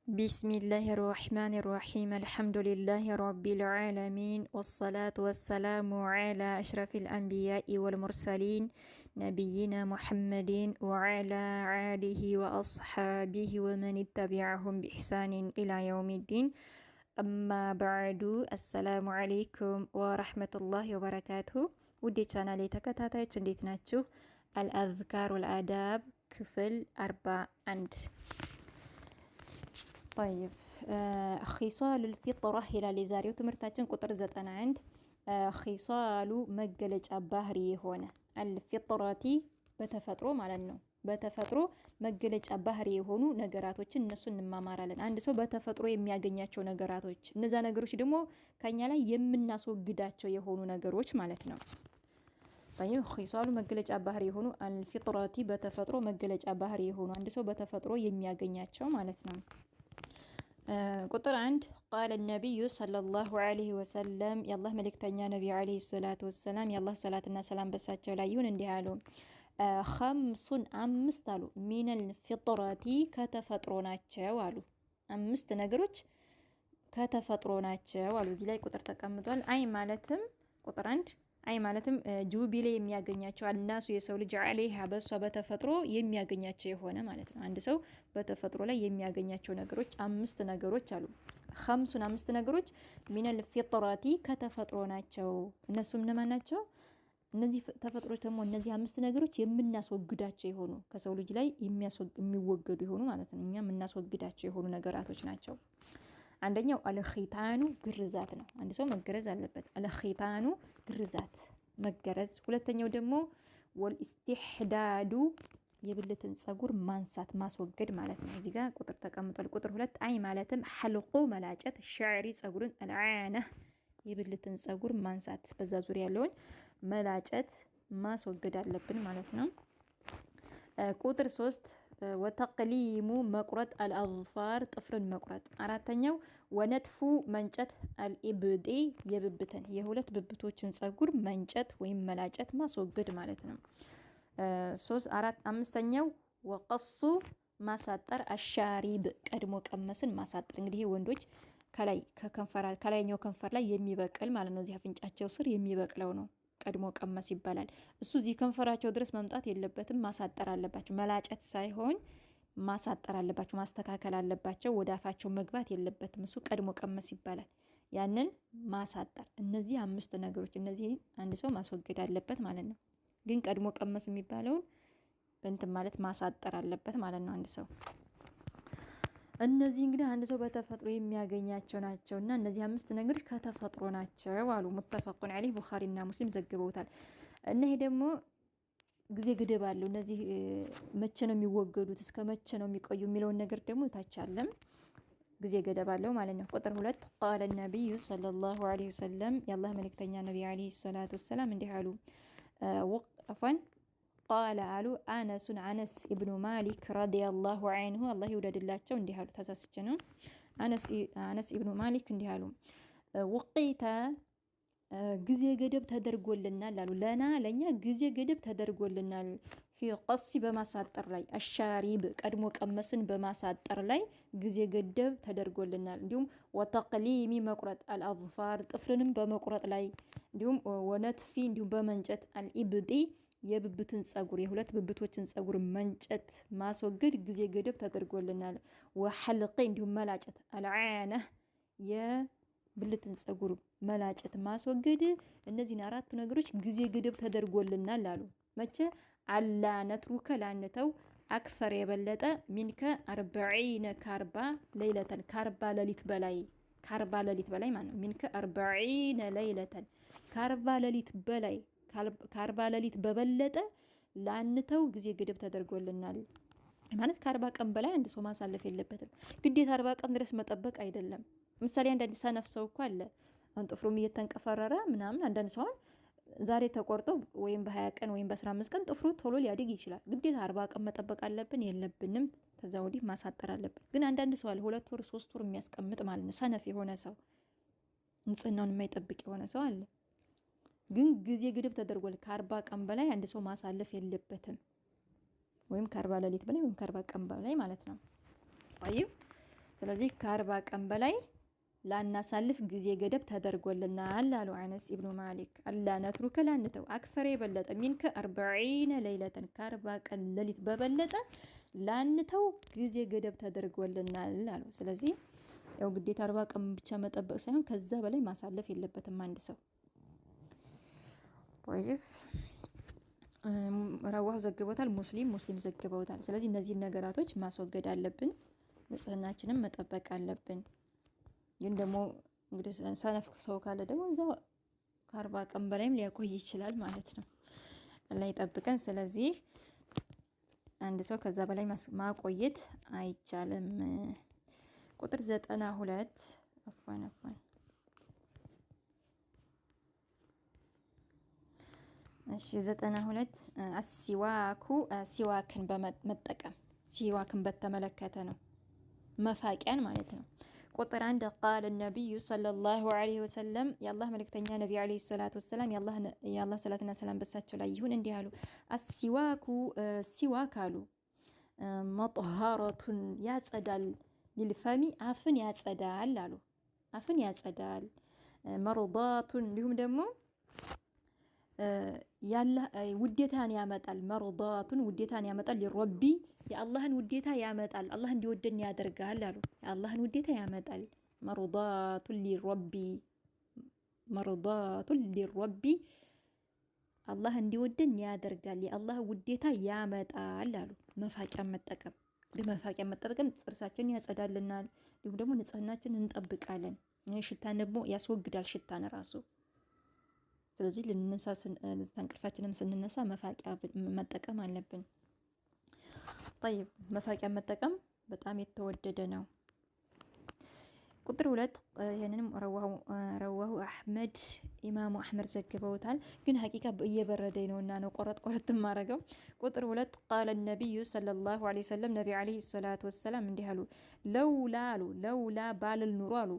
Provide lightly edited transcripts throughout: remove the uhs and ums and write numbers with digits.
بسم الله الرحمن الرحيم الحمد لله رب العالمين والصلاة والسلام على أشرف الأنبياء والمرسلين نبينا محمد وعلى آله وأصحابه ومن اتبعهم بإحسان إلى يوم الدين أما بعد السلام عليكم ورحمة الله وبركاته ودي ቻናሌ ተከታታዮች እንዴት ናችሁ? الأذكار والآداب ክፍል 41 طيب خصال الفطرة ይላል የዛሬው ትምህርታችን ቁጥር 91 خصال መገለጫ ባህሪ የሆነ الفطرة በተፈጥሮ ማለት ነው። በተፈጥሮ መገለጫ ባህሪ የሆኑ ነገራቶችን እነሱን እንማማራለን። አንድ ሰው በተፈጥሮ የሚያገኛቸው ነገራቶች፣ እነዛ ነገሮች ደግሞ ከኛ ላይ የምናስወግዳቸው የሆኑ ነገሮች ማለት ነው። طيب خصال መገለጫ ባህሪ የሆኑ الفطرة በተፈጥሮ መገለጫ ባህሪ የሆኑ አንድ ሰው በተፈጥሮ የሚያገኛቸው ማለት ነው። ቁጥር 1 قال النبي صلى الله عليه وسلم يالله ملكتኛ ነብዩ عليه الصلاه والسلام يالله ሰላትና ሰላም በሳቸው ላይ ይሁን እንዲህ አሉ خمس አምስት አሉ من الفطرة ከተፈጥሮ ናቸው አሉ። አምስት ነገሮች ከተፈጥሮ ናቸው አሉ። እዚህ ላይ ቁጥር ተቀምጧል። አይ ማለትም ቁጥር 1 አይ ማለትም ጁቢሌ የሚያገኛቸው አናሱ የሰው ልጅ አለይሃ በሷ በተፈጥሮ የሚያገኛቸው የሆነ ማለት ነው። አንድ ሰው በተፈጥሮ ላይ የሚያገኛቸው ነገሮች አምስት ነገሮች አሉ። خمسን አምስት ነገሮች ሚነል ፊጥራቲ ከተፈጥሮ ናቸው። እነሱም እነማን ናቸው? እነዚህ ተፈጥሮች ደግሞ እነዚህ አምስት ነገሮች የምናስወግዳቸው የሆኑ ከሰው ልጅ ላይ የሚወገዱ የሆኑ ማለት ነው። እኛ የምናስወግዳቸው የሆኑ ነገራቶች ናቸው። አንደኛው አልኺታኑ ግርዛት ነው። አንድ ሰው መገረዝ አለበት። አልኺታኑ ግርዛት መገረዝ። ሁለተኛው ደግሞ ወልኢስቲህዳዱ የብልትን ጸጉር ማንሳት ማስወገድ ማለት ነው። እዚህ ጋር ቁጥር ተቀምጧል። ቁጥር 2 አይ ማለትም ሐልቁ መላጨት፣ ሸዕሪ ጸጉርን፣ አልዓነ የብልትን ጸጉር ማንሳት፣ በዛ ዙሪያ ያለውን መላጨት ማስወገድ አለብን ማለት ነው። ቁጥር 3 ወተቅሊሙ መቁረጥ አልአዝፋር ጥፍርን መቁረጥ። አራተኛው ወነትፉ መንጨት አልኢብዲ የብብትን የሁለት ብብቶችን ጸጉር መንጨት ወይም መላጨት ማስወገድ ማለት ነው። አምስተኛው ወቀሱ ማሳጠር አሻሪብ ቀድሞ ቀመስን ማሳጠር። እንግዲህ ወንዶች ከላይኛው ከንፈር ላይ የሚበቅል ማለት ነው። እዚህ አፍንጫቸው ስር የሚበቅለው ነው ቀድሞ ቀመስ ይባላል። እሱ እዚህ ከንፈራቸው ድረስ መምጣት የለበትም፣ ማሳጠር አለባቸው። መላጨት ሳይሆን ማሳጠር አለባቸው፣ ማስተካከል አለባቸው። ወደ አፋቸው መግባት የለበትም። እሱ ቀድሞ ቀመስ ይባላል። ያንን ማሳጠር። እነዚህ አምስት ነገሮች እነዚህ አንድ ሰው ማስወገድ አለበት ማለት ነው። ግን ቀድሞ ቀመስ የሚባለውን እንትን ማለት ማሳጠር አለበት ማለት ነው አንድ ሰው። እነዚህ እንግዲህ አንድ ሰው በተፈጥሮ የሚያገኛቸው ናቸውና እነዚህ አምስት ነገሮች ከተፈጥሮ ናቸው አሉ። ሙተፈቁን ዐለይህ ቡኻሪና ሙስሊም ዘግበውታል። እና ይሄ ደግሞ ጊዜ ገደብ አለው። እነዚህ መቼ ነው የሚወገዱት፣ እስከ መቼ ነው የሚቆዩ የሚለውን ነገር ደግሞ ታቻለም ጊዜ ገደብ አለው ማለት ነው። ቁጥር 2 ቃለ ነብዩ ሰለላሁ ዐለይሂ ወሰለም የአላህ መልእክተኛ ነብዩ ዐለይሂ ሰላቱ ወሰላም እንዲህ አሉ። ቃለ አሉ አነስ ኢብኑ ማሊክ ረዲየላሁ ዐንሁ አላህ ይውደድላቸው እንዲህ አሉ። ተሳስቼ ነው። አነስ ኢብኑ ማሊክ እንዲህ አሉ። ወቂተ ጊዜ ገደብ ተደርጎልናል አሉ። ለኛ ጊዜ ገደብ ተደርጎልናል። ፊ ቀሲ በማሳጠር ላይ አሻሪብ ቀድሞ ቀመስን በማሳጠር ላይ ጊዜ ገደብ ተደርጎልናል። እንዲሁም ወተቅሊሚ መቁረጥ አልአዝፋር ጥፍርንም በመቁረጥ ላይ እንዲሁም ወነትፊ እንዲሁም በመንጨት አልኢብዲ የብብትን ጸጉር የሁለት ብብቶችን ጸጉር መንጨት ማስወገድ ጊዜ ገደብ ተደርጎልናል። ወሐልቂ እንዲሁም መላጨት አልዓነ የብልትን ጸጉር መላጨት ማስወገድ እነዚህን አራቱ ነገሮች ጊዜ ገደብ ተደርጎልናል አሉ። መቼ አላ ነትሩከ ላንተው አክፈር የበለጠ ሚንከ 40 ከአርባ ሌሊተን ከአርባ ሌሊት በላይ ማለት ነው። ሚንከ 40 ሌሊተን ከአርባ ሌሊት በላይ ከአርባ ሌሊት በበለጠ ላንተው ጊዜ ገደብ ተደርጎልናል ማለት ከ40 ቀን በላይ አንድ ሰው ማሳለፍ የለበትም። ግዴታ 40 ቀን ድረስ መጠበቅ አይደለም። ምሳሌ አንዳንድ ሰነፍ ሰው እኮ አለ ጥፍሩም እየተንቀፈረረ ምናምን። አንዳንድ ሰው ዛሬ ተቆርጦ ወይም በ20 ቀን ወይም በ15 ቀን ጥፍሩ ቶሎ ሊያድግ ይችላል። ግዴታ 40 ቀን መጠበቅ አለብን የለብንም። ከዛ ወዲህ ማሳጠር አለብን። ግን አንዳንድ ሰው አለ 2 ወር 3 ወር የሚያስቀምጥ ማለት ነው። ሰነፍ የሆነ ሰው ንጽህናውን የማይጠብቅ የሆነ ሰው አለ። ግን ጊዜ ገደብ ተደርጓል። ከ40 ቀን በላይ አንድ ሰው ማሳለፍ የለበትም። ወይም ከ40 ሌሊት በላይ ወይም ከ40 ቀን በላይ ማለት ነው። طيب ስለዚህ ከ40 ቀን በላይ ላናሳልፍ ጊዜ ገደብ ተደርጎልናል አሉ አነስ ኢብኑ ማሊክ። አላ ነትሩከ ላንተው አክፈረ የበለጠ ሚንከ 40 ለይለተን ከ40 ቀን ሌሊት በበለጠ ላንተው ጊዜ ገደብ ተደርጎልናል አሉ። ስለዚህ ያው ግዴታ 40 ቀን ብቻ መጠበቅ ሳይሆን ከዛ በላይ ማሳለፍ የለበትም አንድ ሰው። طيب ረዋሁ ዘግቦታል፣ ሙስሊም ዘግበውታል። ስለዚህ እነዚህ ነገራቶች ማስወገድ አለብን፣ ንጽህናችንን መጠበቅ አለብን። ግን ደግሞ እንግዲህ ሰነፍ ሰው ካለ ደግሞ እዛው ከ40 ቀን በላይም ሊያቆይ ይችላል ማለት ነው። አላህ ይጠብቀን። ስለዚህ አንድ ሰው ከዛ በላይ ማቆየት አይቻልም። ቁጥር 92 አፋን እሺ 92 ሲዋክን በመጠቀም ሲዋክን በተመለከተ ነው፣ መፋቂያን ማለት ነው። ቁጥር 1 ቃለ ነብዩ ሰለላሁ ዐለይሂ ወሰለም የአላህ መልእክተኛ ነብዩ ዐለይሂ ሰላቱ ወሰላም የአላህ ሰላትና ሰላም በሳቸው ላይ ይሁን እንዲህ አሉ። ሲዋክ አሉ መጥሃረቱን ያጸዳል፣ ሊልፈሚ አፍን ያጸዳል አሉ። አፍን ያጸዳል። መርዳቱን እንዲሁም ደግሞ ውዴታን ያመጣል። መርዳቱን ውዴታን ያመጣል። ሊረቢ የአላህን ውዴታ ያመጣል። አላህ እንዲወደን ያደርጋል አሉ። የአላህን ውዴታ ያመጣል። መርዳቱን ሊረቢ አላህ እንዲወደን ያደርጋል። የአላህ ውዴታ ያመጣል አሉ። መፋቂያን መጠቀም መፋቂያን መጠቀም ጥርሳችንን ያጸዳልናል። እንዲሁም ደግሞ ንጽህናችንን እንጠብቃለን። ሽታን ደግሞ ያስወግዳል፣ ሽታን ራሱ። ስለዚህ እንቅልፋችንም ስንነሳ መፋቂያ መጠቀም አለብን። طيب መፋቂያ መጠቀም በጣም የተወደደ ነው። ቁጥር 2 ይሄንንም ረዋሁ አህመድ ኢማሙ አህመድ ዘግበውታል። ግን ሐቂቃ እየበረደኝ ነውና ነው ቆረጥ ማረገው። ቁጥር 2 ቃለ ነብዩ ሰለላሁ ዐለይሂ ወሰለም ነብዩ ዐለይሂ ሰላቱ ወሰላም እንዲህ አሉ። ለውላ ባልል ኑሮ አሉ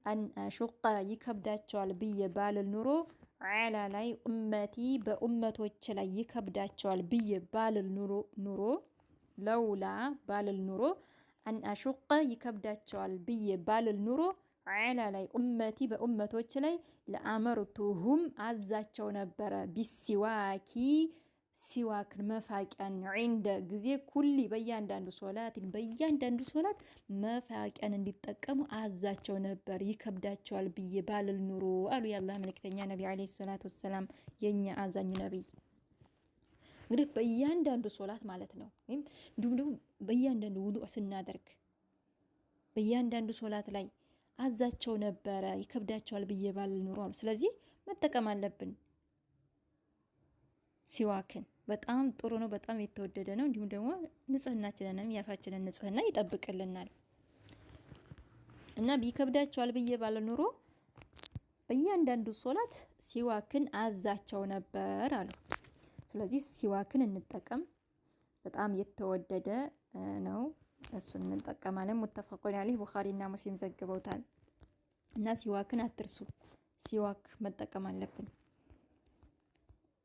አን ሹቃ ይከብዳቸዋል ብዬ ባልል ኑሮ ዐላ ላይ ኡመቲ በኡመቶች ላይ ይከብዳቸዋል ብዬ ባልል ኑሮ ለውላ ባልል ኑሮ አን አሹቀ ይከብዳቸዋል ብዬ ባልል ኑሮ ዐላ ላይ ኡመቲ በኡመቶች ላይ ለአመርቱሁም አዛቸው ነበረ ቢሲዋኪ ሲዋክን መፋቂያን ዒንደ ጊዜ ኩሊ በእያንዳንዱ ሶላት መፋቂያን እንዲጠቀሙ አዛቸው ነበር ይከብዳቸዋል ብዬ ባልል ኑሮ አሉ የአላህ መልእክተኛ ነቢ ዐለይሂ ሰላቱ ወሰላም፣ የኛ አዛኝ ነቢይ። እንግዲህ በእያንዳንዱ ሶላት ማለት ነው። እንዲሁም ደግሞ በእያንዳንዱ ውዱእ ስናደርግ በእያንዳንዱ ሶላት ላይ አዛቸው ነበረ ይከብዳቸዋል ብዬ ባልል ኑሮ አሉ። ስለዚህ መጠቀም አለብን። ሲዋክን በጣም ጥሩ ነው፣ በጣም የተወደደ ነው። እንዲሁም ደግሞ ንጽህናችንንም የአፋችንን ንጽህና ይጠብቅልናል እና ቢከብዳቸዋል ብዬ ባለ ኑሮ በእያንዳንዱ ሶላት ሲዋክን አዛቸው ነበር አሉ። ስለዚህ ሲዋክን እንጠቀም፣ በጣም የተወደደ ነው። እሱን እንጠቀማለን። ሙተፈቁን ዐለይህ ቡኻሪና ሙስሊም ዘግበውታል። እና ሲዋክን አትርሱ፣ ሲዋክ መጠቀም አለብን።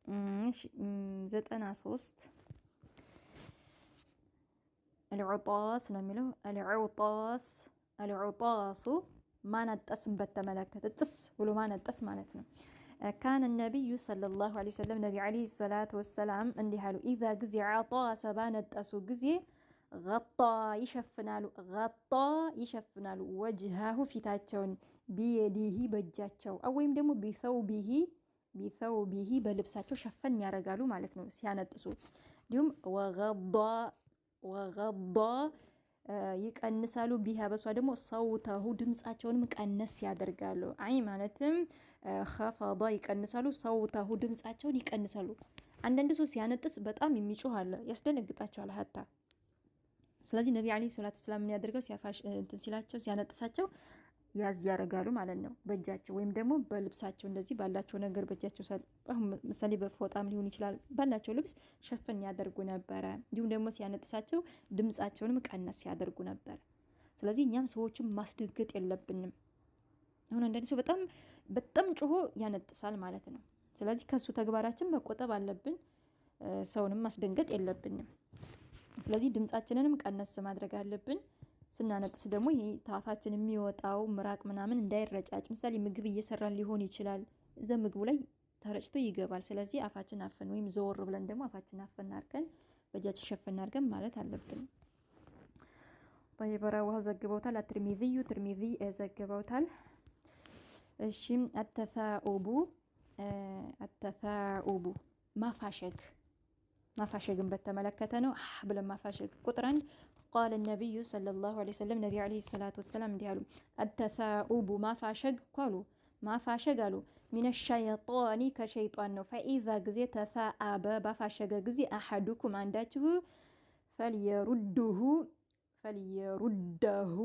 93 አልዑጣስ ነው የሚለው። አልዑጣሱ ማነጠስን በተመለከተ ጥስ ብሎ ማነጠስ ማለት ነው። ካነ ነቢዩ ሰለላሁ ዐለይሂ ወሰለም ነቢ ዐለይሂ ሰላቱ ወሰላም እንዲህ አሉ። ኢዛ ጊዜ ዐጣሰ ባነጠሱ ጊዜ ገጣ ይሸፍናሉ ወጅሃሁ ፊታቸውን ቢየዲሂ በእጃቸው ወይም ደግሞ ቢሰውቢሂ በልብሳቸው ሸፈን ያደርጋሉ ማለት ነው ሲያነጥሱ። እንዲሁም ወገዳ ይቀንሳሉ ቢሃ በሷ ደግሞ ሰውተሁ ድምጻቸውንም ቀነስ ያደርጋሉ። አይ ማለትም ኸፈዳ ይቀንሳሉ፣ ሰውተሁ ድምጻቸውን ይቀንሳሉ። አንዳንድ ሰው ሲያነጥስ በጣም የሚጮህ አለ፣ ያስደነግጣቸዋል ሀታ። ስለዚህ ነቢ ዐለይሂ ሰላቱ ወሰላም ምን ያደርገው ሲላቸው ሲያነጥሳቸው ያዝ ያደርጋሉ ማለት ነው በእጃቸው ወይም ደግሞ በልብሳቸው እንደዚህ ባላቸው ነገር በእጃቸው ምሳሌ በፎጣም ሊሆን ይችላል ባላቸው ልብስ ሸፈን ያደርጉ ነበረ። እንዲሁም ደግሞ ሲያነጥሳቸው ድምጻቸውንም ቀነስ ያደርጉ ነበር። ስለዚህ እኛም ሰዎችን ማስደንገጥ የለብንም። አሁን አንዳንድ ሰው በጣም ጮሆ ያነጥሳል ማለት ነው። ስለዚህ ከሱ ተግባራችን መቆጠብ አለብን። ሰውንም ማስደንገጥ የለብንም። ስለዚህ ድምጻችንንም ቀነስ ማድረግ አለብን። ስናነጥስ ደግሞ ይሄ ታፋችን የሚወጣው ምራቅ ምናምን እንዳይረጫጭ። ምሳሌ ምግብ እየሰራን ሊሆን ይችላል፣ እዛ ምግቡ ላይ ተረጭቶ ይገባል። ስለዚህ አፋችን አፈን ወይም ዘወር ብለን ደግሞ አፋችን አፈን አድርገን በእጃችን ሸፈን አድርገን ማለት አለብን። طيب رواه ዘግበውታል አትርሚዚዩ ትርሚዚ ዘግበውታል። እሺ አተሳኡቡ ማፋሸግን በተመለከተ ነው። ብለን ማፋሸግ ቁጥር 1 ቃለ ነቢዩ ሰለላሁ ዐለይሂ ወሰለም ነቢ ዐለይሂ ሰላቱ ወሰላም እንዲህ አሉ። አተሳኡቡ ማፋሸግ አሉ ሚነ ሸይጣኒ ከሸይጣን ነው። ፈኢዛ ጊዜ ተሳአበ ባፋሸገ ጊዜ አሐዱኩም አንዳችሁ ፈልየሩደሁ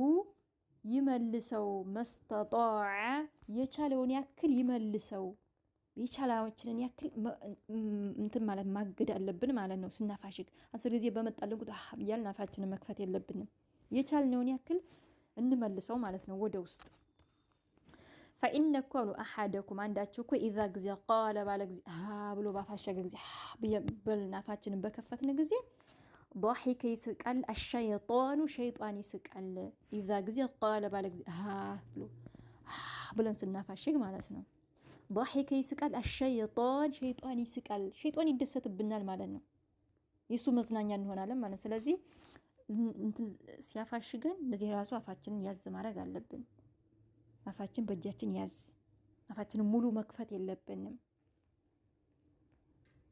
ይመልሰው መስተጣዐ የቻለውን ያክል ይመልሰው። የቻላችንን ያክል እንትን ማለት ማገድ አለብን ማለት ነው። ስናፋሽግ 10 ጊዜ በመጣልን ቁጥር እያልን አፋችንን መክፈት የለብንም። የቻልነውን ያክል እንመልሰው ማለት ነው ወደ ውስጥ። ፈኢነ እኮ አሉ አሐደኩም አንዳችሁ እኮ ኢዛ ጊዜ ቃለ ባለ ጊዜ ብሎ ባፋሸገ ጊዜ ብለን አፋችንን በከፈትን ጊዜ ضحك ይስቃል፣ አሸይጣኑ ሸይጣን ይስቃል። ኢዛ ጊዜ ቃለ ባለ ጊዜ ብለን ስናፋሽግ ማለት ነው። ضحك ይስቃል፣ አሸይጣን ሸይጣን ይስቃል፣ ሸይጣን ይደሰትብናል ማለት ነው። የሱ መዝናኛ እንሆናለን ማለት ነው። ስለዚህ ሲያፋሽገን እንደዚህ ራሱ አፋችንን ያዝ ማድረግ አለብን። አፋችን በእጃችን ያዝ፣ አፋችንን ሙሉ መክፈት የለብንም።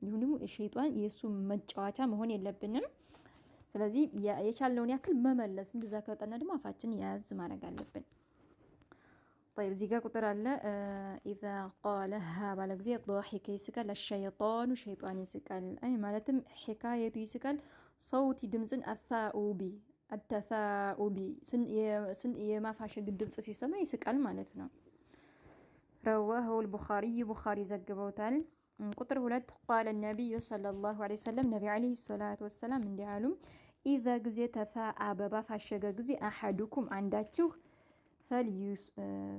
እንዲሁም ደግሞ ሸይጣን የሱ መጫወቻ መሆን የለብንም። ስለዚህ የቻልነውን ያክል መመለስ፣ እንደዛ ከወጣና ደግሞ አፋችን ያዝ ማድረግ አለብን። طيب እዚህ ጋር ቁጥር አለ اذا قال ባለ ጊዜ ضحك ይስቃል፣ الشيطان ሸይጣን ይስቃል። አይ ማለትም ሒካየቱ ይስቃል፣ ሰውቲ ድምጽን አተሳኡቢ የማፋሸግ ድምጽ ሲሰማ ይስቃል ማለት ነው። رواه البخاري ቡኻሪ ዘግበውታል። ቁጥር 2 قال النبي صلى الله عليه وسلم ነቢ عليه الصلاه والسلام እንዲህ አሉ። اذا ጊዜ ተሳአበ ባፋሸገ ጊዜ አሐዱኩም አንዳችሁ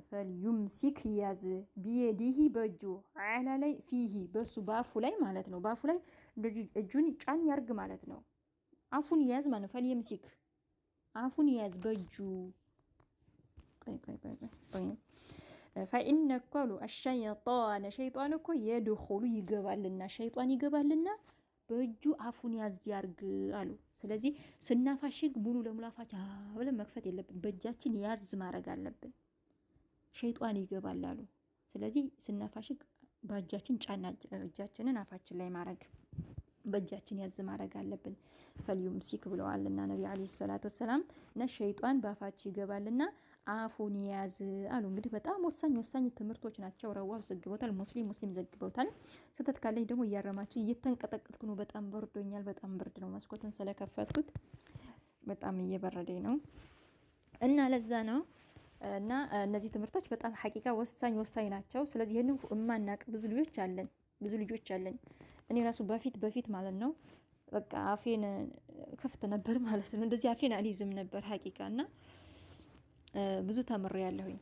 ፈልዩምሲክ ያዝ ቢየዲሂ በእጁ አላ ላይ ፊሂ በሱ በአፉ ላይ ማለት ነው። በአፉ ላይ እንደዚህ እጁን ጫን ያርግ ማለት ነው። አፉን ያዝ ማለት ነው። ፈልዩምሲክ አፉን ያዝ በእጁ። ፈኢነ እኮ አሸይጣን ሸይጣን እኮ የድኹሉ ይገባልና በእጁ አፉን ያዝ ያርግ አሉ። ስለዚህ ስናፋሽግ ሙሉ ለሙሉ አፋችን ብለን መክፈት የለብን፣ በእጃችን ያዝ ማድረግ አለብን። ሸይጣን ይገባል አሉ። ስለዚህ ስናፋሽግ በእጃችን ጫና እጃችንን አፋችን ላይ ማድረግ፣ በእጃችን ያዝ ማድረግ አለብን። ፈልዩምሲክ ብለዋልና ነቢ አለይሂ ሰላቱ ወሰላም እና ሸይጣን በአፋችን ይገባልና አፉን ያዝ አሉ። እንግዲህ በጣም ወሳኝ ትምህርቶች ናቸው። ረዋሁ ዘግበውታል፣ ሙስሊም ዘግበውታል። ስህተት ካለኝ ደግሞ እያረማችሁ። እየተንቀጠቀጥኩ ነው፣ በጣም በርዶኛል። በጣም ብርድ ነው፣ መስኮትን ስለከፈትኩት በጣም እየበረደኝ ነው እና ለዛ ነው። እና እነዚህ ትምህርቶች በጣም ሐቂቃ ወሳኝ ናቸው። ስለዚህ ይሄንን የማናውቅ ብዙ ልጆች አለን። እኔ ራሱ በፊት ማለት ነው በቃ አፌን ከፍት ነበር ማለት ነው። እንደዚህ አፌን አልይዝም ነበር ሐቂቃ እና ብዙ ተምሬያለሁኝ።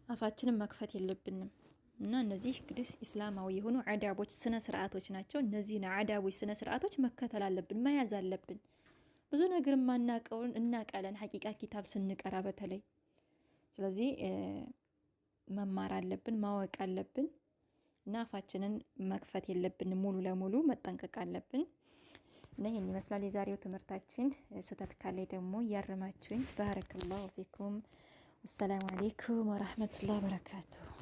አፋችንን መክፈት የለብንም እና እነዚህ እንግዲህ እስላማዊ የሆኑ አዳቦች፣ ስነ ስርዓቶች ናቸው። እነዚህን አዳቦች፣ ስነ ስርዓቶች መከተል አለብን፣ መያዝ አለብን። ብዙ ነገር ማናቀውን እናቃለን ሐቂቃ ኪታብ ስንቀራ በተለይ። ስለዚህ መማር አለብን፣ ማወቅ አለብን እና አፋችንን መክፈት የለብንም፣ ሙሉ ለሙሉ መጠንቀቅ አለብን። እና ይሄን ይመስላል የዛሬው ትምህርታችን። ስህተት ካለ ደግሞ ያርማችሁኝ። ባረከላሁ ፊኩም። ወሰላሙ አለይኩም ወራህመቱላሂ ወበረካቱሁ።